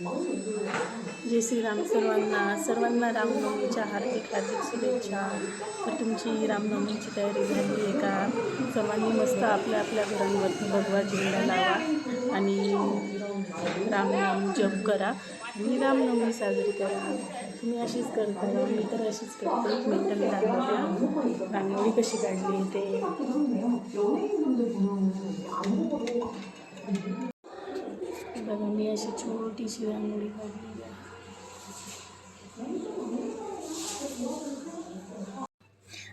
जय श्रीराम सर्वांना रामनवमीच्या हार्दिक शुभेच्छा। तर तुमची रामनवमीची तयारी झाली आहे का? सर्वांनी मस्त आपल्या आपल्या घरांवरती भगवा झेंडा लावा आणि रामनाम जप करा आणि रामनवमी साजरी करा। तुम्ही अशीच करता, मी तर अशीच करते। एक मिनिट मी दाखवते रांगोळी कशी काढली ते। बघा मी अशी छोटीशी रांगोळी काढली।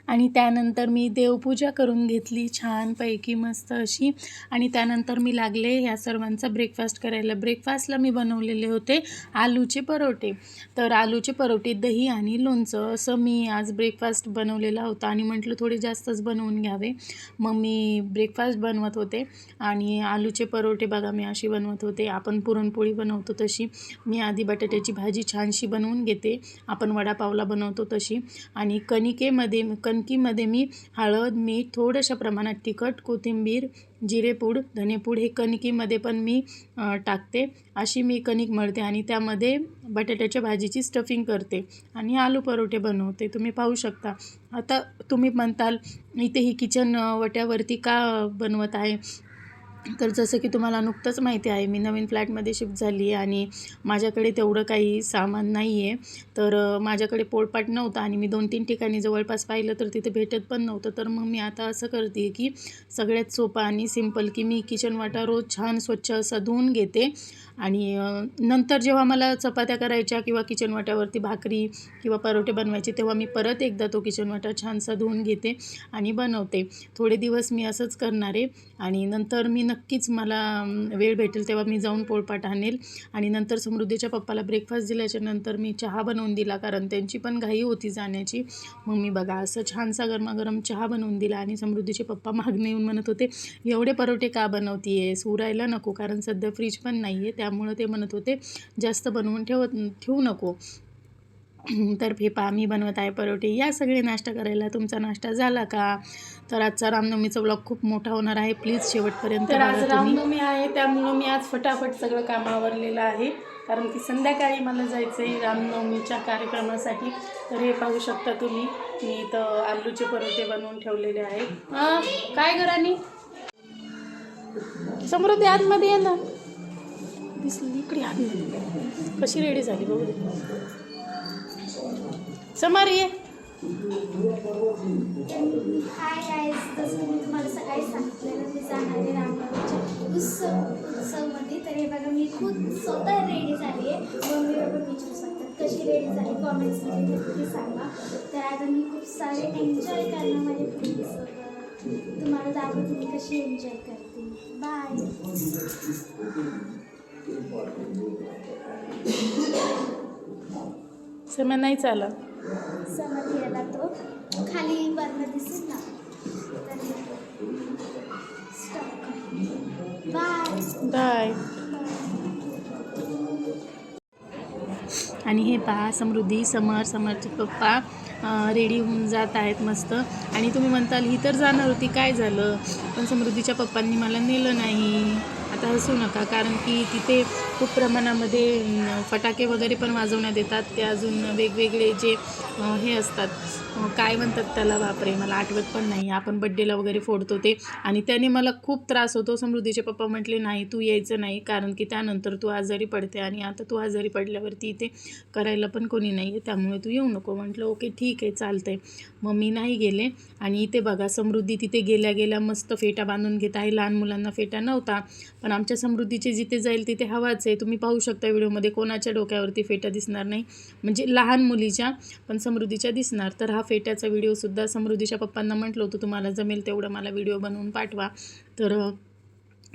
आणि त्यानंतर मी देवपूजा करून घेतली छानपैकी मस्त अशी। आणि त्यानंतर मी लागले ह्या सर्वांचा ब्रेकफास्ट करायला। ब्रेकफास्टला मी बनवलेले होते आलूचे परोठे। तर आलूचे परोठे, दही आणि लोणचं असं मी आज ब्रेकफास्ट बनवलेला होता आणि म्हटलं थोडे जास्तच बनवून घ्यावे। मग मी ब्रेकफास्ट बनवत होते आणि आलूचे परोठे बघा मी अशी बनवत होते। आपण पुरणपोळी बनवतो तशी मी आधी बटाट्याची भाजी छानशी बनवून घेते, आपण वडापावला बनवतो तशी। आणि कणकीमध्ये मी हळद, मीठ, थोड्याशा प्रमाणात तिखट, कोथिंबीर, जिरेपूड, धनेपूड हे कणकीमध्ये पण मी टाकते। अशी मी कणिक मळते आणि त्यामध्ये बटाट्याच्या भाजीची स्टफिंग करते आणि आलू परोठे बनवते। तुम्ही पाहू शकता। आता तुम्ही म्हणताल इथे ही किचन वट्यावरती का बनवत आहे? तर जसं की तुम्हाला नुकतंच माहिती आहे मी नवीन फ्लॅटमध्ये शिफ्ट झाली आहे आणि माझ्याकडे तेवढं काही सामान नाही आहे। तर माझ्याकडे पोळपाट नव्हता आणि मी 2-3 ठिकाणी जवळपास पाहिलं तर तिथे भेटत पण नव्हतं। तर मग मी आता असं करते की सगळ्यात सोपं आणि सिंपल की मी किचन वाटा रोज छान स्वच्छ असा धुवून घेते आणि नंतर जेव्हा मला चपात्या करायच्या किंवा किचन वाट्यावरती भाकरी किंवा परोठे बनवायचे तेव्हा मी परत एकदा तो किचन वाटा छानसा धुवून घेते आणि बनवते। थोडे दिवस मी असंच करणार आहे आणि नंतर मी नक्कीच मला वेळ भेटेल तेव्हा मी जाऊन पोळपाट आणेल। आणि नंतर समृद्धीच्या पप्पाला ब्रेकफास्ट दिल्याच्या नंतर मी चहा बनवून दिला, कारण त्यांची पण घाई होती जाण्याची। मग मी बघा असं छानसा गरमागरम चहा बनवून दिला आणि समृद्धीचे पप्पा मागणे येऊन म्हणत होते एवढे परोठे का बनवती आहेस, उरायला नको, कारण सध्या फ्रीज पण नाही आहे त्यामुळं ते म्हणत होते जास्त बनवून ठेवू नको। तर हे पहा मी बनवत आहे परोठे। या सगळे नाश्ता करायला। तुमचा नाश्ता झाला का? तर आजचा रामनवमीचा व्लॉग खूप मोठा होणार आहे, प्लीज शेवटपर्यंत बघा तुम्ही। रामनवमी आहे त्यामुळं मी आज फटाफट सगळं काम आवरलेलं आहे, कारण की संध्याकाळी मला जायचं आहे रामनवमीच्या कार्यक्रमासाठी। तर हे पाहू शकता तुम्ही, मी इथं आलूचे परोठे बनवून ठेवलेले आहेत। काय घरानी समृद्धी आतमध्ये ये ना, दिसली इकडे आली कशी रेडी झाली बघू दे। समर ये। हाय गाईज, जसं मी तुम्हाला सकाळी सांगितलेलं मी जाणार आहे रामनवमीच्या उत्सवमध्ये। तर हे बघा मी खूप स्वतः रेडी झाली आहे। मम्मी बाबा विचारू शकतात कशी रेडी झाली, कॉमेंट्समध्ये नक्की सांगा। तर आता मी खूप सारे एन्जॉय करणार माझ्या फ्रेंड्ससोबत, तुम्हाला दाखवते मी कशी एन्जॉय करते। बाय। समय नाही चाला समर घ्यायला तो खाली वरनं दिसेल ना, तर स्टॉप। Bye bye. आणि हे पहा समृद्धी, समरचे पप्पा रेडी होऊन जात आहेत मस्त। आणि तुम्ही म्हणताल ही तर जाणार होती काय झालं? पण समृद्धीच्या पप्पांनी मला नेलं नाही। आता हसू नका, कारण की तिथे खूप प्रमाणामध्ये फटाके वगैरे पण वाजवण्यात येतात। ते अजून वेगवेगळे जे हे असतात काय म्हणतात त्याला, बापरे मला आठवत पण नाही, आपण बड्डेला वगैरे फोडतो ते। आणि त्याने मला खूप त्रास होतो। समृद्धीचे पप्पा म्हटले नाही तू यायचं नाही, कारण की त्यानंतर तू आजारी पडते आणि आता तू आजारी पडल्यावरती इथे करायला पण कोणी नाही आहे, त्यामुळे तू येऊ नको। म्हटलं ओके ठीक आहे चालतंय। मग मी नाही गेले। आणि इथे बघा समृद्धी तिथे गेल्या मस्त फेटा बांधून घेत आहे। लहान मुलांना फेटा नव्हता, पण आमच्या समृद्धीचे जिथे जाईल तिथे हवाच आहे। तुम्ही पाहू शकता व्हिडिओमध्ये कोणाच्या डोक्यावरती फेटा दिसणार नाही, म्हणजे लहान मुलीच्या, पण समृद्धीच्या दिसणार। तर हा फेट्याचा व्हिडिओसुद्धा समृद्धीच्या पप्पांना म्हटलं होतं तुम्हाला जमेल तेवढं मला व्हिडिओ बनवून पाठवा। तर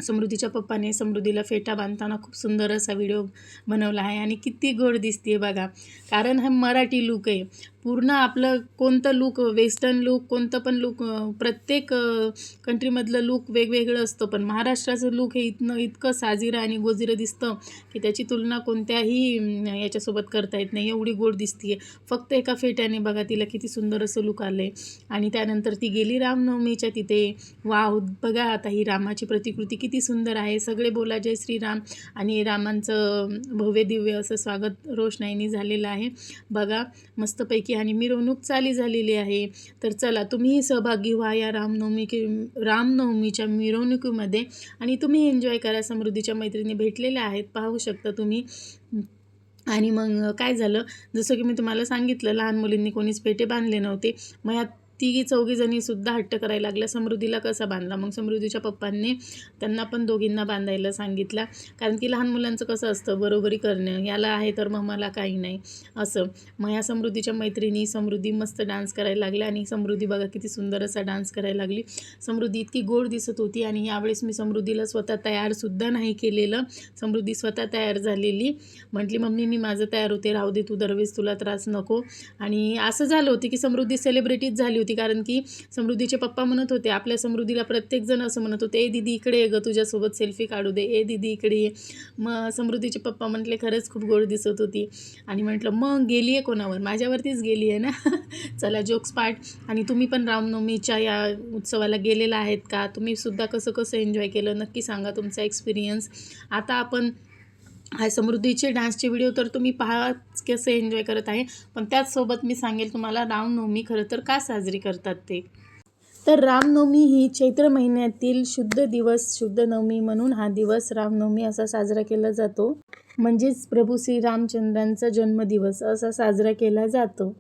समृद्धीच्या पप्पाने समृद्धीला फेटा बांधताना खूप सुंदर असा व्हिडिओ बनवला आहे आणि किती गोड दिसते बघा, कारण हा मराठी लूक आहे पूर्ण। आपलं कोणतं लूक, वेस्टर्न लूक, कोणतं पण लूक, प्रत्येक कंट्रीमधलं लूक वेगवेगळं असतं, पण महाराष्ट्राचं लूक हे इतकं साजिरं आणि गोजिरं दिसतं की त्याची तुलना कोणत्याही याच्यासोबत करता येत नाही, एवढी गोड दिसते फक्त एका फेट्याने। बघा तिला किती सुंदर असं लूक आलं आहे। आणि त्यानंतर ती गेली रामनवमीच्या तिथे। वाव, बघा आता ही रामाची प्रतिकृती किती किती सुंदर आहे. सगळे बोला जय श्रीराम. आणि रामांचं भव्य दिव्य असं स्वागत रोषणाईने झालेलं आहे बघा मस्तपैकी. आणि मिरवणूक चाली झालेली आहे. तर चला तुम्हीही सहभागी व्हा या रामनवमीच्या मिरवणुकीमध्ये आणि तुम्ही एन्जॉय करा. समृद्धीच्या मैत्रिणी भेटलेल्या आहेत, पाहू शकता तुम्ही. आणि मग काय झालं, जसं की मी तुम्हाला सांगितलं, लहान मुलींनी कोणीच पेटे बांधले नव्हते. मग ह्या तिघी चौघीजणीसुद्धा हट्ट करायला लागल्या, समृद्धीला कसा बांधला. मग समृद्धीच्या पप्पांनी त्यांना पण दोघींना बांधायला सांगितलं, कारण की लहान मुलांचं कसं असतं, बरोबरी करणं, याला आहे तर मग मला काही नाही असं. मग ह्या समृद्धीच्या मैत्रिणी, समृद्धी मस्त डान्स करायला लागल्या. आणि समृद्धी बघा किती सुंदर असा डान्स करायला लागली. समृद्धी इतकी गोड दिसत होती. आणि यावेळेस मी समृद्धीला स्वतः तयारसुद्धा नाही केलेलं, समृद्धी स्वतः तयार झालेली. म्हटली मम्मी मी माझं तयार होते, राहू दे, तू दरवेळेस तुला त्रास नको. आणि असं झालं होतं की समृद्धी सेलिब्रिटीच झाली होती, कारण की समृद्धीचे पप्पा म्हणत होते, आपल्या समृद्धीला प्रत्येकजण असं म्हणत होते, ए दीदी इकडे ये गं, तुझ्यासोबत सेल्फी काढू दे, ए दीदी इकडे ये. मग समृद्धीचे पप्पा म्हटले खरंच खूप गोड दिसत होती. आणि म्हटलं मग गेली आहे कोणावर, माझ्यावरतीच गेली आहे ना. चला जोक्स पार्ट. आणि तुम्ही पण रामनवमीच्या या उत्सवाला गेलेला आहेत का, तुम्ही सुद्धा कसं कसं एन्जॉय केलं नक्की सांगा तुमचा एक्सपिरियन्स. आता आपण समृद्धीचे डान्सचे व्हिडिओ तर तुम्ही पहाच कसं एन्जॉय करत आहे, पण त्याचसोबत मी सांगेल तुम्हाला रामनवमी खरं तर का साजरी करतात ते. तर रामनवमी ही चैत्र महिन्यातील शुद्ध दिवस, शुद्ध नवमी म्हणून हा दिवस रामनवमी असा साजरा केला जातो. म्हणजेच प्रभू श्री रामचंद्रांचा जन्मदिवस असा साजरा केला जातो.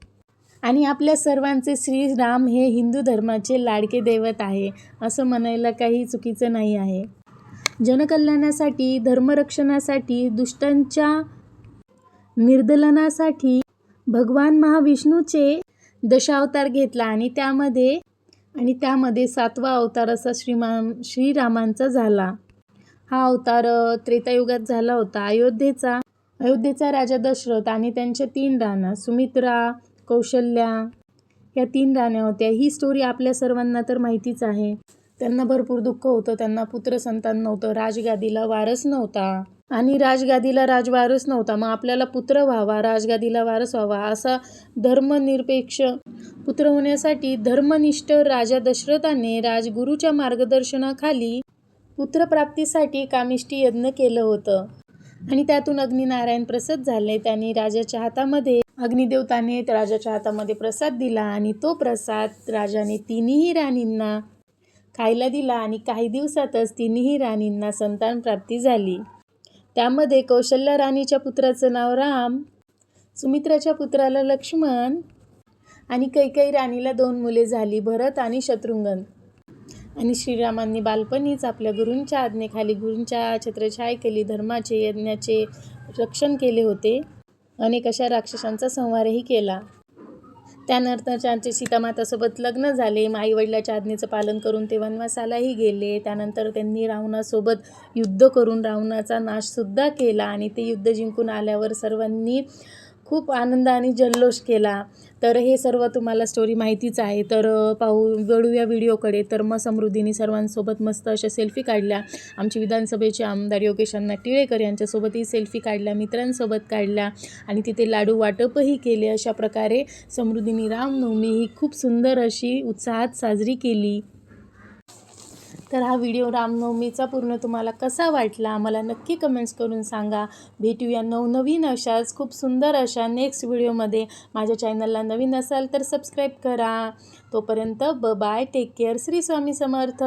आणि आपल्या सर्वांचे श्रीराम हे हिंदू धर्माचे लाडके दैवत आहे, असं म्हणायला काही चुकीचं नाही आहे. जनकल्याणासाठी, धर्मरक्षणासाठी, दुष्टांच्या निर्दलनासाठी भगवान महाविष्णूचे दशावतार घेतला. आणि त्यामध्ये 7वा अवतार असा श्रीरामांचा झाला. हा अवतार त्रेतायुगात झाला होता. अयोध्येचा राजा दशरथ आणि त्यांच्या 3 राण्या सुमित्रा, कौशल्या या 3 राण्या होत्या. ही स्टोरी आपल्या सर्वांना तर माहितीच आहे. त्यांना भरपूर दुःख होतं, त्यांना पुत्र संतान नव्हतं, राजगादीला वारस नव्हता आणि राजगादीला राजवारस नव्हता. मग आपल्याला पुत्र व्हावा, राजगादीला वारस व्हावा, असा धर्मनिरपेक्ष पुत्र होण्यासाठी धर्मनिष्ठ राजा दशरथाने राजगुरूच्या मार्गदर्शनाखाली पुत्रप्राप्तीसाठी कामिष्टी यज्ञ केलं होतं. आणि त्यातून अग्निनारायण प्रसन्न झाले. त्यांनी अग्निदेवताने राजाच्या हातामध्ये प्रसाद दिला आणि तो प्रसाद राजाने 3ही राणींना खायला दिला. आणि काही दिवसातच 3ही राणींना संतान प्राप्ती झाली. त्यामध्ये कौशल्या राणीच्या पुत्राचं नाव राम, सुमित्राच्या पुत्राला लक्ष्मण आणि कैकेयी राणीला 2 मुले झाली, भरत आणि शत्रुघ्न. आणि श्रीरामांनी बालपणीच आपल्या गुरूंच्या आज्ञेखाली, गुरूंच्या छत्रछायेखाली धर्माचे, यज्ञाचे रक्षण केले होते. अनेक अशा राक्षसांचा संहारही केला. त्यानंतर त्यांचे सीतामातासोबत लग्न झाले. आईवडिलाच्या आज्ञेचं पालन करून ते वनवासालाही गेले. त्यानंतर त्यांनी रावणासोबत युद्ध करून रावणाचा नाशसुद्धा केला. आणि ते युद्ध जिंकून आल्यावर सर्वांनी खूप आनंद आणि जल्लोष केला. तर हे सर्व तुम्हाला स्टोरी माहितीच आहे. तर वळूया व्हिडिओकडे. तर मग समृद्धीने सर्वांसोबत मस्त अशा सेल्फी काढल्या. आमचे विधानसभेचे आमदार योगेश अण्णा टिळेकर यांच्यासोबतही सेल्फी काढल्या, मित्रांसोबत काढल्या आणि तिथे लाडू वाटपही केले. अशा प्रकारे समृद्धीने रामनवमी ही खूप सुंदर अशी उत्साहात साजरी केली. तर हा व्हिडिओ रामनवमीचा पूर्ण तुम्हाला कसा वाटला मला नक्की कमेंट्स करून सांगा. भेटूया नवनवीन अशाच खूप सुंदर अशा नेक्स्ट व्हिडिओमध्ये. माझ्या चॅनलला नवीन असाल तर सबस्क्राईब करा. तोपर्यंत bye, take care, Shri Swami Samarth.